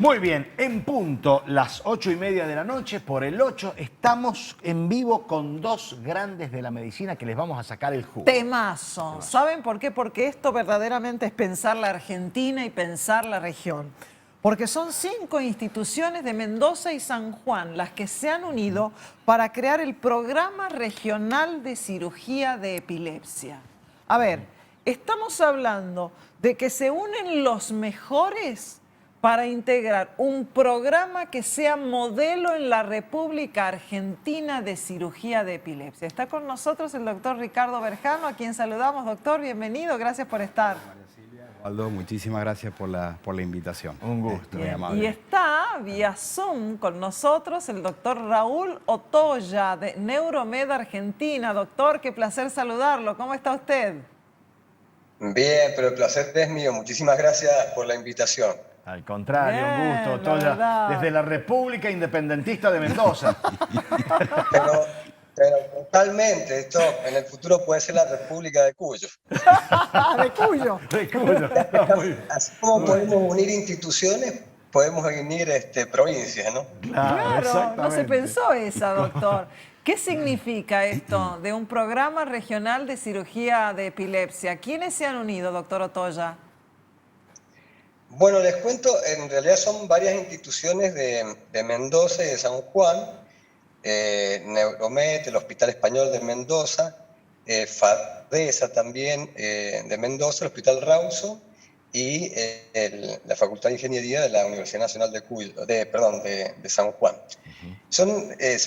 Muy bien, en punto, las 8:30 de la noche, por el 8, estamos en vivo con dos grandes de la medicina que les vamos a sacar el jugo. Temazo. ¿Saben por qué? Porque esto verdaderamente es pensar la Argentina y pensar la región. Porque son 5 instituciones de Mendoza y San Juan las que se han unido para crear el Programa Regional de Cirugía de Epilepsia. A ver, estamos hablando de que se unen los mejores para integrar un programa que sea modelo en la República Argentina de cirugía de epilepsia. Está con nosotros el doctor Ricardo Berjano, a quien saludamos. Doctor, bienvenido, gracias por estar. Osvaldo, muchísimas gracias por la invitación. Un gusto. Muy amable. Y está vía Zoom con nosotros el doctor Raúl Otoya de Neuromed Argentina. Doctor, qué placer saludarlo. ¿Cómo está usted? Bien, pero el placer es mío. Muchísimas gracias por la invitación. Al contrario, Bien, un gusto, la Otoya, verdad. desde la República Independentista de Mendoza. Pero totalmente, esto en el futuro puede ser la República de Cuyo. De Cuyo. De Cuyo. Está muy bien. Así como podemos unir instituciones, podemos unir provincias, ¿no? Claro, Claro, no se exactamente. pensó esa, doctor. ¿Qué significa esto de un programa regional de cirugía de epilepsia? ¿Quiénes se han unido, doctor Otoya? Bueno, les cuento, en realidad son varias instituciones de Mendoza y de San Juan, Neuromed, el Hospital Español de Mendoza, FADESA también de Mendoza, el Hospital Rauso y la Facultad de Ingeniería de la Universidad Nacional de San Juan.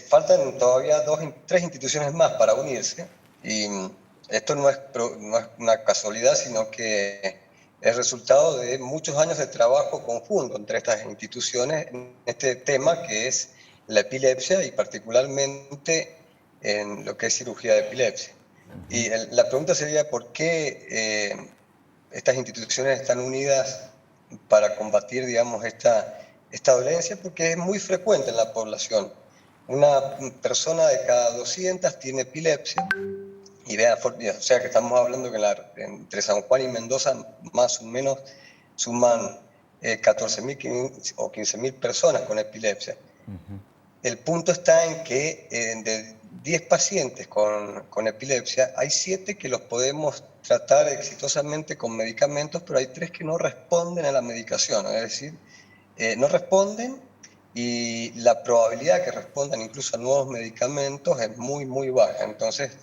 Faltan todavía tres instituciones más para unirse y esto no es una casualidad, sino que es resultado de muchos años de trabajo conjunto entre estas instituciones en este tema que es la epilepsia y particularmente en lo que es cirugía de epilepsia. Y la pregunta sería ¿por qué estas instituciones están unidas para combatir, digamos, esta dolencia? Porque es muy frecuente en la población. Una persona de cada 200 tiene epilepsia. O sea que estamos hablando que entre San Juan y Mendoza más o menos suman 14.000 o 15.000 personas con epilepsia. El punto está en que de 10 pacientes con epilepsia, hay 7 que los podemos tratar exitosamente con medicamentos, pero hay 3 que no responden a la medicación, es decir, no responden y la probabilidad que respondan incluso a nuevos medicamentos es muy, muy baja. Entonces,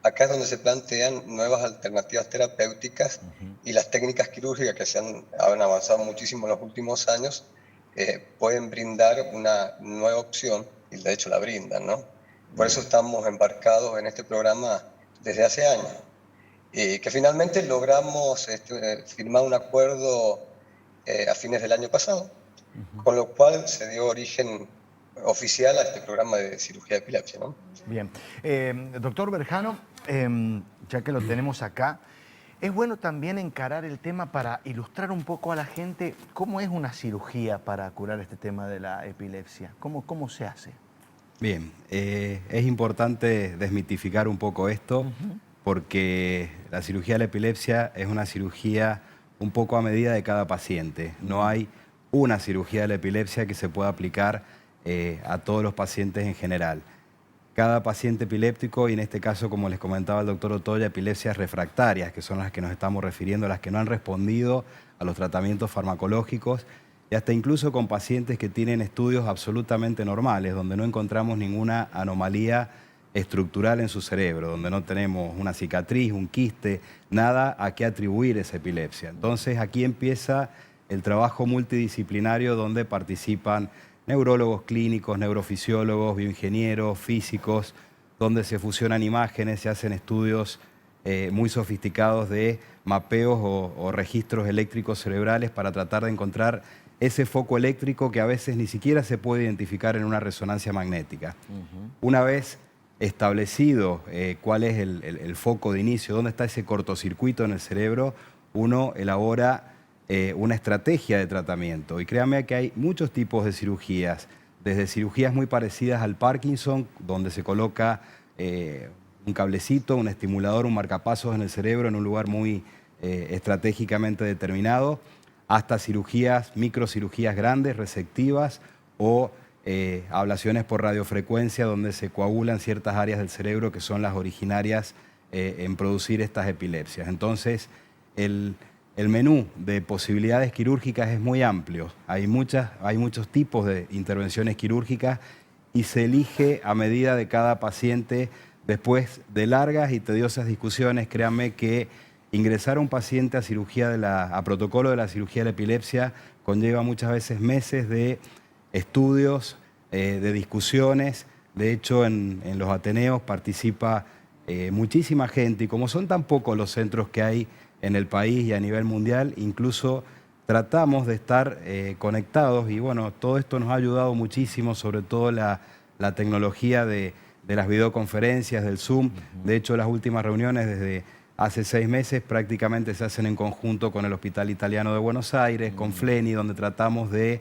acá es donde se plantean nuevas alternativas terapéuticas y las técnicas quirúrgicas que han avanzado muchísimo en los últimos años pueden brindar una nueva opción y de hecho la brindan, ¿no? Por eso estamos embarcados en este programa desde hace años. Que finalmente logramos firmar un acuerdo a fines del año pasado, con lo cual se dio origen oficial a este programa de cirugía de epilepsia, ¿no? Bien. Doctor Berjano, ya que lo tenemos acá, es bueno también encarar el tema para ilustrar un poco a la gente cómo es una cirugía para curar este tema de la epilepsia. ¿Cómo se hace? Bien, es importante desmitificar un poco esto porque la cirugía de la epilepsia es una cirugía un poco a medida de cada paciente. No hay una cirugía de la epilepsia que se pueda aplicar a todos los pacientes en general. Cada paciente epiléptico, y en este caso, como les comentaba el doctor Otoya, epilepsias refractarias, que son las que nos estamos refiriendo, las que no han respondido a los tratamientos farmacológicos, y hasta incluso con pacientes que tienen estudios absolutamente normales, donde no encontramos ninguna anomalía estructural en su cerebro, donde no tenemos una cicatriz, un quiste, nada a qué atribuir esa epilepsia. Entonces aquí empieza el trabajo multidisciplinario donde participan neurólogos clínicos, neurofisiólogos, bioingenieros, físicos, donde se fusionan imágenes, se hacen estudios muy sofisticados de mapeos o registros eléctricos cerebrales para tratar de encontrar ese foco eléctrico que a veces ni siquiera se puede identificar en una resonancia magnética. Una vez establecido cuál es el foco de inicio, dónde está ese cortocircuito en el cerebro, uno elabora una estrategia de tratamiento. Y créanme que hay muchos tipos de cirugías, desde cirugías muy parecidas al Parkinson, donde se coloca un cablecito, un estimulador, un marcapasos en el cerebro en un lugar muy estratégicamente determinado, hasta cirugías, microcirugías grandes, resectivas o ablaciones por radiofrecuencia donde se coagulan ciertas áreas del cerebro que son las originarias en producir estas epilepsias. Entonces, el menú de posibilidades quirúrgicas es muy amplio. Hay muchos tipos de intervenciones quirúrgicas y se elige a medida de cada paciente después de largas y tediosas discusiones. Créanme que ingresar a un paciente a a protocolo de la cirugía de la epilepsia conlleva muchas veces meses de estudios, de discusiones. De hecho, en los Ateneos participa muchísima gente y como son tan pocos los centros que hay en el país y a nivel mundial, incluso tratamos de estar conectados y bueno, todo esto nos ha ayudado muchísimo, sobre todo la tecnología de las videoconferencias, del Zoom. De hecho, las últimas reuniones desde hace 6 meses prácticamente se hacen en conjunto con el Hospital Italiano de Buenos Aires, con Fleni, donde tratamos de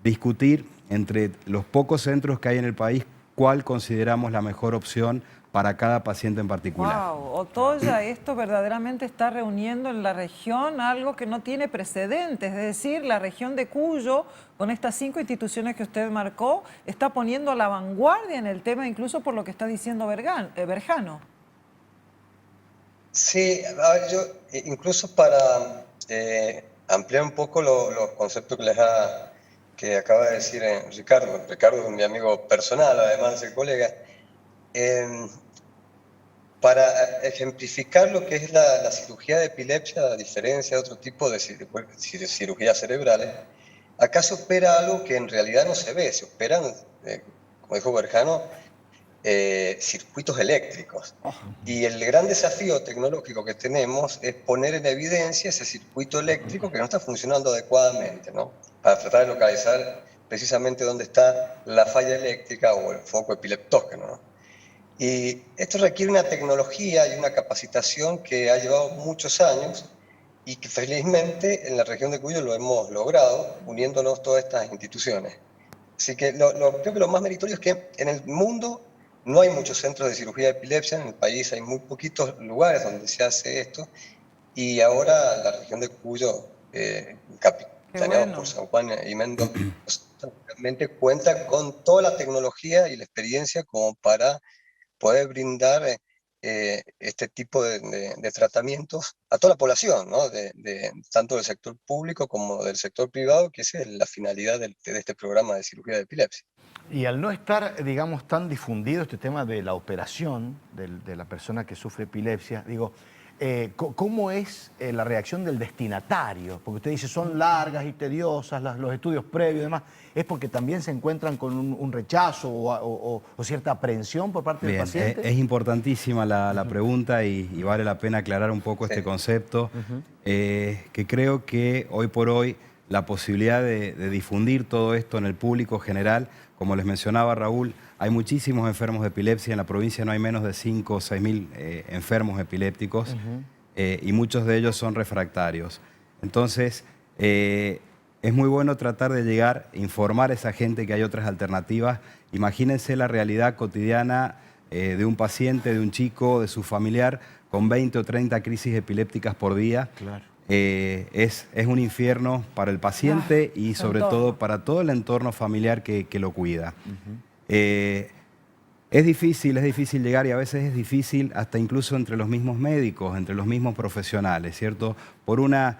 discutir entre los pocos centros que hay en el país cuál consideramos la mejor opción para cada paciente en particular. Wow, Otoya, esto verdaderamente está reuniendo en la región algo que no tiene precedentes, es decir, la región de Cuyo, con estas 5 instituciones que usted marcó, está poniendo a la vanguardia en el tema, incluso por lo que está diciendo Berjano. Sí, a ver, yo incluso para ampliar un poco los conceptos que acaba de decir Ricardo. Ricardo es mi amigo personal, además de ser colega. Para ejemplificar lo que es la cirugía de epilepsia, a diferencia de otro tipo de cirugías cerebrales, acá se opera algo que en realidad no se ve. Se operan, como dijo Berjano, circuitos eléctricos. Y el gran desafío tecnológico que tenemos es poner en evidencia ese circuito eléctrico que no está funcionando adecuadamente, ¿no? Para tratar de localizar precisamente dónde está la falla eléctrica o el foco epileptógeno, ¿no? Y esto requiere una tecnología y una capacitación que ha llevado muchos años y que felizmente en la región de Cuyo lo hemos logrado, uniéndonos todas estas instituciones. Así que creo que lo más meritorio es que en el mundo no hay muchos centros de cirugía de epilepsia, en el país hay muy poquitos lugares donde se hace esto, y ahora la región de Cuyo, capitaneado por San Juan y Mendoza, realmente cuenta con toda la tecnología y la experiencia como para poder brindar este tipo de tratamientos a toda la población, ¿no? Tanto del sector público como del sector privado, que esa es la finalidad de este programa de cirugía de epilepsia. Y al no estar, digamos, tan difundido este tema de la operación de la persona que sufre epilepsia, digo, ¿cómo es la reacción del destinatario? Porque usted dice son largas y tediosas los estudios previos y demás. ¿Es porque también se encuentran con un rechazo o cierta aprehensión por parte del paciente? Es importantísima la pregunta y vale la pena aclarar un poco este concepto, que creo que hoy por hoy la posibilidad de difundir todo esto en el público general, como les mencionaba Raúl, hay muchísimos enfermos de epilepsia, en la provincia no hay menos de 5 o 6 mil enfermos epilépticos y muchos de ellos son refractarios. Entonces, es muy bueno tratar de llegar, informar a esa gente que hay otras alternativas. Imagínense la realidad cotidiana de un paciente, de un chico, de su familiar, con 20 o 30 crisis epilépticas por día. Claro. Es un infierno para el paciente y sobre todo para todo el entorno familiar que lo cuida. Es difícil llegar y a veces es difícil hasta incluso entre los mismos médicos, entre los mismos profesionales, ¿cierto? Por una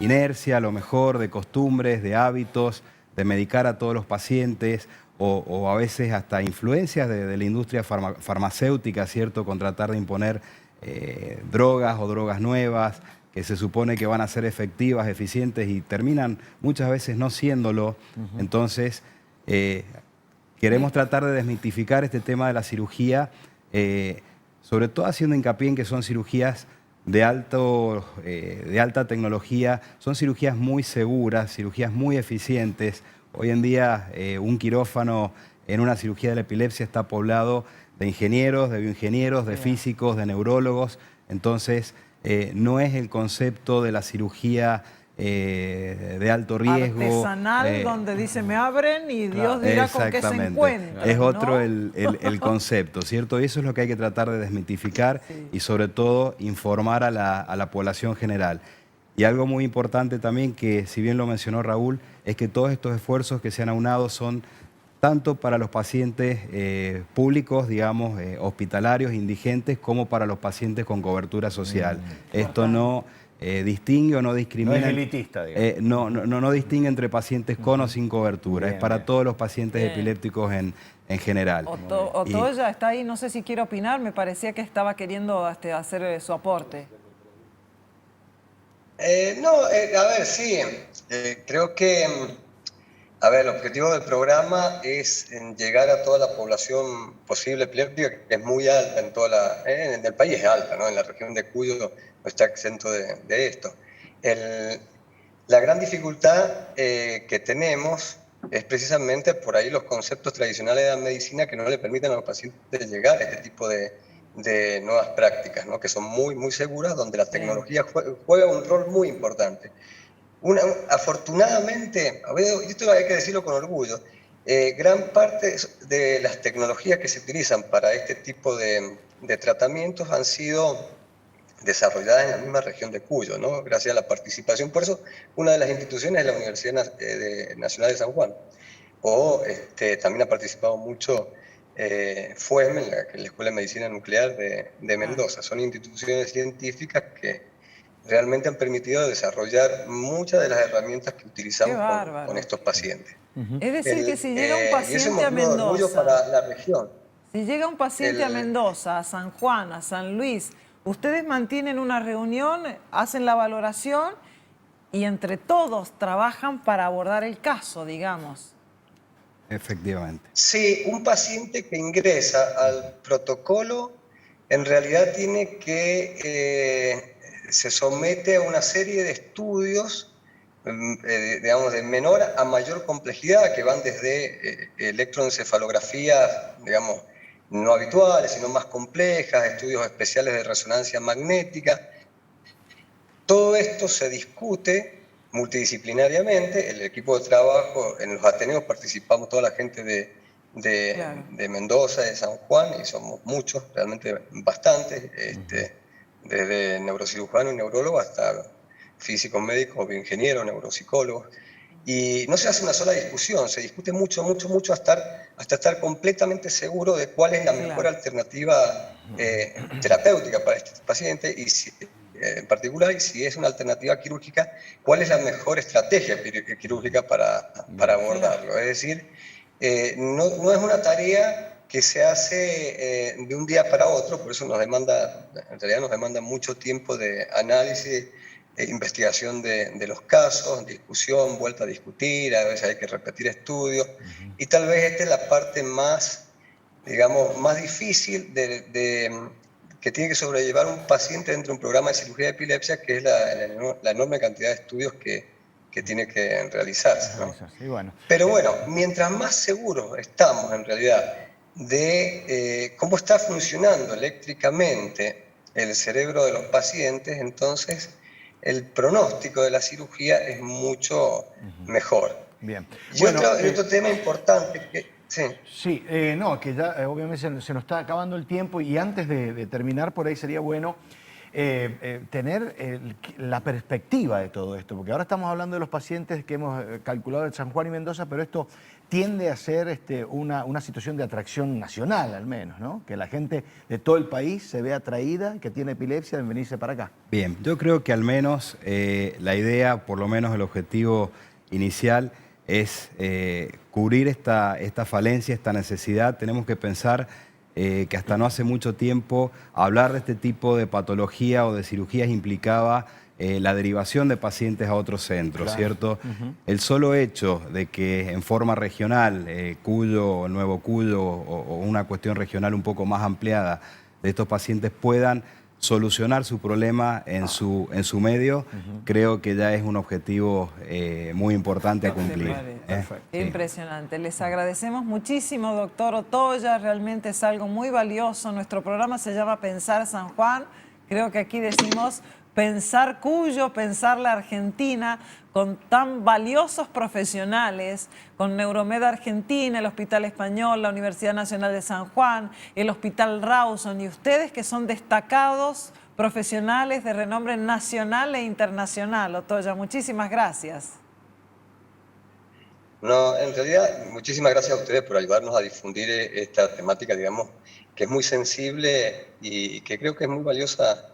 inercia a lo mejor de costumbres, de hábitos, de medicar a todos los pacientes o a veces hasta influencias de la industria farmacéutica, ¿cierto? Con tratar de imponer drogas o drogas nuevas que se supone que van a ser efectivas, eficientes y terminan muchas veces no siéndolo. Entonces, queremos tratar de desmitificar este tema de la cirugía, sobre todo haciendo hincapié en que son cirugías de alta tecnología, son cirugías muy seguras, cirugías muy eficientes. Hoy en día un quirófano en una cirugía de la epilepsia está poblado de ingenieros, de bioingenieros, de físicos, de neurólogos. Entonces, no es el concepto de la cirugía de alto riesgo. Artesanal, donde dice me abren y Dios dirá con qué se encuentra. Es otro el concepto, ¿cierto? Y eso es lo que hay que tratar de desmitificar y sobre todo informar a la población general. Y algo muy importante también, que si bien lo mencionó Raúl, es que todos estos esfuerzos que se han aunado son tanto para los pacientes públicos, digamos, hospitalarios, indigentes, como para los pacientes con cobertura social. Esto no distingue o no discrimina. No es elitista, digamos. No distingue entre pacientes con o sin cobertura. Bien, es para bien. todos los pacientes Bien. epilépticos en general. Otoya está ahí, no sé si quiere opinar, me parecía que estaba queriendo hacer su aporte. A ver, sí, creo que, a ver, el objetivo del programa es llegar a toda la población posible epiléptica, que es muy alta en en el país es alta, ¿no? En la región de Cuyo no está exento de esto. La gran dificultad que tenemos es precisamente por ahí los conceptos tradicionales de la medicina que no le permiten a los pacientes llegar a este tipo de nuevas prácticas, ¿no? Que son muy seguras, donde la tecnología juega un rol muy importante. Afortunadamente, y esto hay que decirlo con orgullo, gran parte de las tecnologías que se utilizan para este tipo de tratamientos han sido desarrolladas en la misma región de Cuyo, ¿no? Gracias a la participación. Por eso, una de las instituciones es la Universidad Nacional de San Juan. También ha participado mucho FUEM, la Escuela de Medicina Nuclear de Mendoza. Son instituciones científicas que realmente han permitido desarrollar muchas de las herramientas que utilizamos con estos pacientes. Es decir, que si llega un Y eso es paciente a motivo de orgullo Mendoza, para la región. si llega un paciente a Mendoza, a San Juan, a San Luis, ustedes mantienen una reunión, hacen la valoración y entre todos trabajan para abordar el caso, digamos. Efectivamente. Sí, un paciente que ingresa al protocolo en realidad tiene que, se somete a una serie de estudios, digamos, de menor a mayor complejidad, que van desde electroencefalografías, digamos, no habituales, sino más complejas, estudios especiales de resonancia magnética. Todo esto se discute multidisciplinariamente. El equipo de trabajo, en los Ateneos participamos toda la gente de Mendoza, de San Juan, y somos muchos, realmente bastantes, desde neurocirujano y neurólogo hasta físicos médicos, ingenieros, neuropsicólogos. Y no se hace una sola discusión, se discute mucho hasta estar completamente seguro de cuál es la mejor alternativa terapéutica para este paciente y en particular, y si es una alternativa quirúrgica, cuál es la mejor estrategia quirúrgica para abordarlo. Es decir, no es una tarea que se hace de un día para otro, por eso en realidad nos demanda mucho tiempo de análisis, investigación de los casos, discusión, vuelta a discutir, a veces hay que repetir estudios, y tal vez esta es la parte más, digamos, más difícil que tiene que sobrellevar un paciente dentro de un programa de cirugía de epilepsia, que es la enorme cantidad de estudios que tiene que realizarse, ¿no? Sí, bueno. Pero bueno, mientras más seguros estamos en realidad de cómo está funcionando eléctricamente el cerebro de los pacientes, entonces el pronóstico de la cirugía es mucho mejor. Bien. Y otro tema importante que... Sí. Sí, no, que ya obviamente se nos está acabando el tiempo y antes de terminar por ahí sería bueno tener la perspectiva de todo esto, porque ahora estamos hablando de los pacientes que hemos calculado de San Juan y Mendoza, pero esto tiende a ser una situación de atracción nacional al menos, ¿no? Que la gente de todo el país se vea atraída, que tiene epilepsia, en venirse para acá. Bien, yo creo que al menos la idea, por lo menos el objetivo inicial, es cubrir esta falencia, esta necesidad. Tenemos que pensar que hasta no hace mucho tiempo hablar de este tipo de patología o de cirugías implicaba la derivación de pacientes a otros centros, claro, ¿cierto? El solo hecho de que en forma regional, Cuyo, Nuevo Cuyo o una cuestión regional un poco más ampliada de estos pacientes puedan solucionar su problema en su medio, creo que ya es un objetivo muy importante a cumplir. Impresionante. Les agradecemos muchísimo, doctor Otoya. Realmente es algo muy valioso. Nuestro programa se llama Pensar San Juan. Creo que aquí decimos pensar Cuyo, pensar la Argentina con tan valiosos profesionales, con Neuromed Argentina, el Hospital Español, la Universidad Nacional de San Juan, el Hospital Rawson, y ustedes que son destacados profesionales de renombre nacional e internacional. Otoya, muchísimas gracias. No, en realidad, muchísimas gracias a ustedes por ayudarnos a difundir esta temática, digamos, que es muy sensible y que creo que es muy valiosa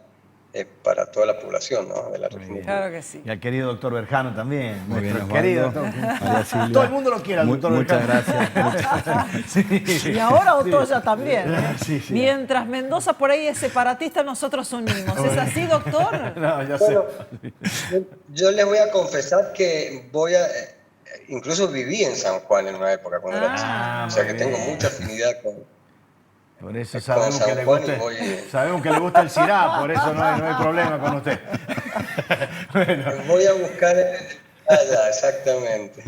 para toda la población, ¿no?, de la región. Claro que sí. Y al querido doctor Berjano también. Muy bien, Nuestro querido Osvaldo, doctor. María Silvia. Todo el mundo lo quiere al doctor Muchas Berjano. gracias. Sí. Y ahora Otoya también. ¿eh? Sí, sí. Mientras Mendoza por ahí es separatista, nosotros unimos. ¿Es así, doctor? No, ya sé. Bueno, yo les voy a confesar que incluso viví en San Juan en una época cuando era chico. O sea muy que tengo bien. mucha afinidad con Por eso con sabemos San que, Juan y voy... sabemos que le gusta el Syrah, por eso no hay problema con usted. Bueno, Voy a buscar allá, exactamente.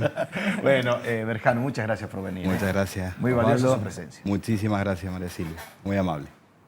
bueno Berjano, muchas gracias por venir. Muchas gracias. Muy valiosa Osvaldo. su presencia. Muchísimas gracias, María Silvia. Muy amable.